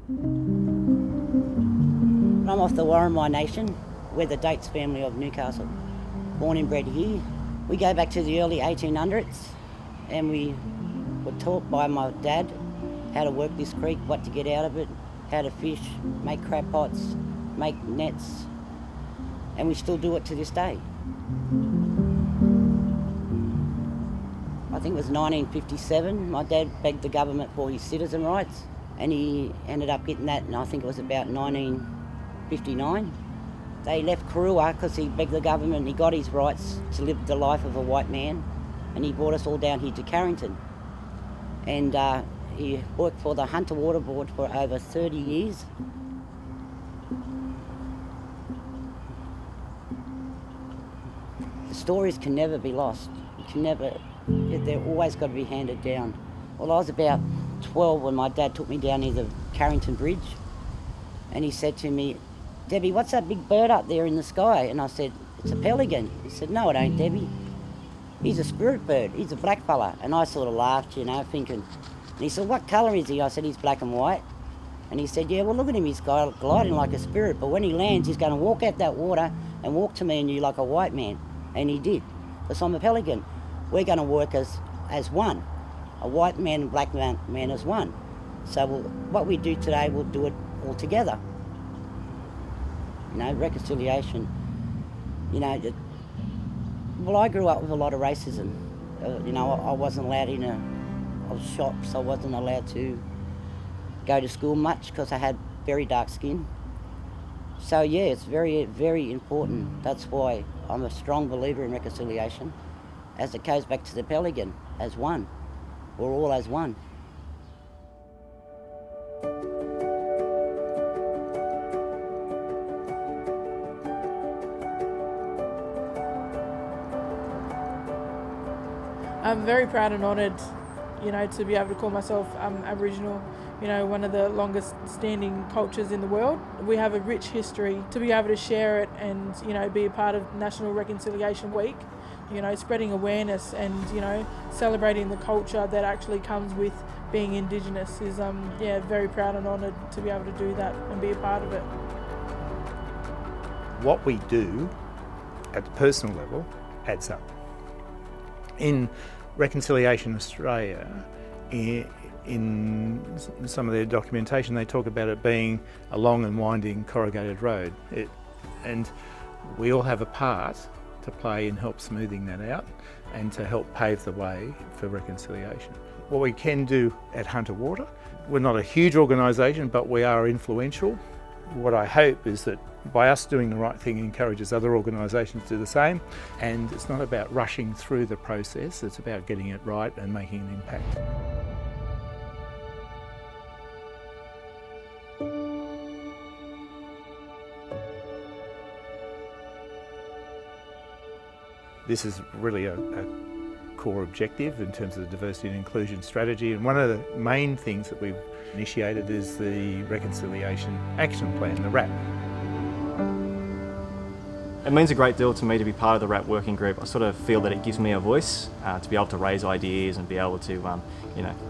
I'm off the Warramai Nation. We're the Dates family of Newcastle. Born and bred here. We go back to the early 1800s and we were taught by my dad how to work this creek, what to get out of it, how to fish, make crab pots, make nets, and we still do it to this day. I think it was 1957, my dad begged the government for his citizen rights and he ended up getting that, and I think it was about 1959. They left Kurua because he begged the government and he got his rights to live the life of a white man, and he brought us all down here to Carrington. And he worked for the Hunter Water Board for over 30 years. The stories can never be lost. They're always got to be handed down. Well, I was about 12 when my dad took me down near the Carrington Bridge, and he said to me, "Debbie, what's that big bird up there in the sky?" And I said, "It's a pelican." He said, "No, it ain't, Debbie. He's a spirit bird. He's a black fella." And I sort of laughed, thinking. And he said, "What colour is he?" I said, "He's black and white." And he said, "Yeah, well, look at him. He's gliding like a spirit, but when he lands, he's going to walk out that water and walk to me and you like a white man." And he did. Because I'm a pelican. We're going to work as one. A white man and black man as one. So what we do today, we'll do it all together. Reconciliation. Well, I grew up with a lot of racism. I wasn't allowed I was shops. I wasn't allowed to go to school much because I had very dark skin. So yeah, it's very, very important. That's why I'm a strong believer in reconciliation, as it goes back to the pelican, as one. We're all as one. I'm very proud and honoured, to be able to call myself Aboriginal, one of the longest standing cultures in the world. We have a rich history. To be able to share it and, be a part of National Reconciliation Week, spreading awareness and, celebrating the culture that actually comes with being Indigenous is, very proud and honoured to be able to do that and be a part of it. What we do at the personal level adds up. In Reconciliation Australia, in some of their documentation, they talk about it being a long and winding corrugated road. And we all have a part to play in help smoothing that out and to help pave the way for reconciliation. What we can do at Hunter Water, we're not a huge organisation, but we are influential. What I hope is that by us doing the right thing, it encourages other organisations to do the same. And it's not about rushing through the process, it's about getting it right and making an impact. This is really a core objective in terms of the diversity and inclusion strategy, and one of the main things that we've initiated is the Reconciliation Action Plan, the RAP. It means a great deal to me to be part of the RAP working group. I sort of feel that it gives me a voice to be able to raise ideas and be able to,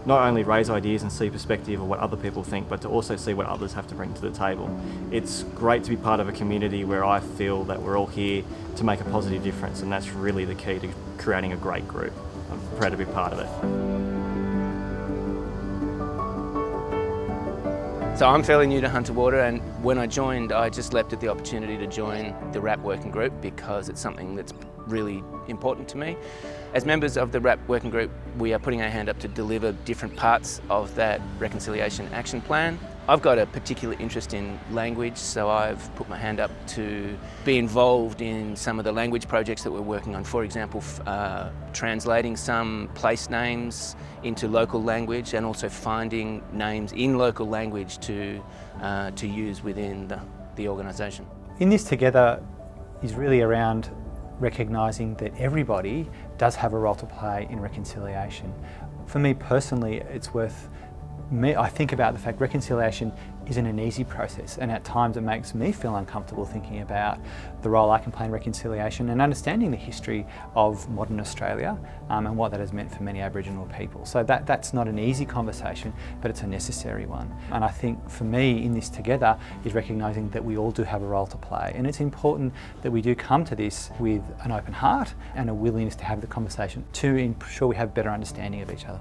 not only raise ideas and see perspective of what other people think, but to also see what others have to bring to the table. It's great to be part of a community where I feel that we're all here to make a positive difference, and that's really the key to creating a great group. I'm proud to be part of it. So I'm fairly new to Hunter Water, and when I joined, I just leapt at the opportunity to join the RAP working group because it's something that's really important to me. As members of the RAP working group, we are putting our hand up to deliver different parts of that Reconciliation Action Plan. I've got a particular interest in language, so I've put my hand up to be involved in some of the language projects that we're working on. For example, translating some place names into local language and also finding names in local language to use within the organisation. In this together is really around recognising that everybody does have a role to play in reconciliation. For me personally, it's worth I think about the fact reconciliation isn't an easy process, and at times it makes me feel uncomfortable thinking about the role I can play in reconciliation and understanding the history of modern Australia and what that has meant for many Aboriginal people. So that's not an easy conversation, but it's a necessary one. And I think for me in this together is recognising that we all do have a role to play, and it's important that we do come to this with an open heart and a willingness to have the conversation to ensure we have better understanding of each other.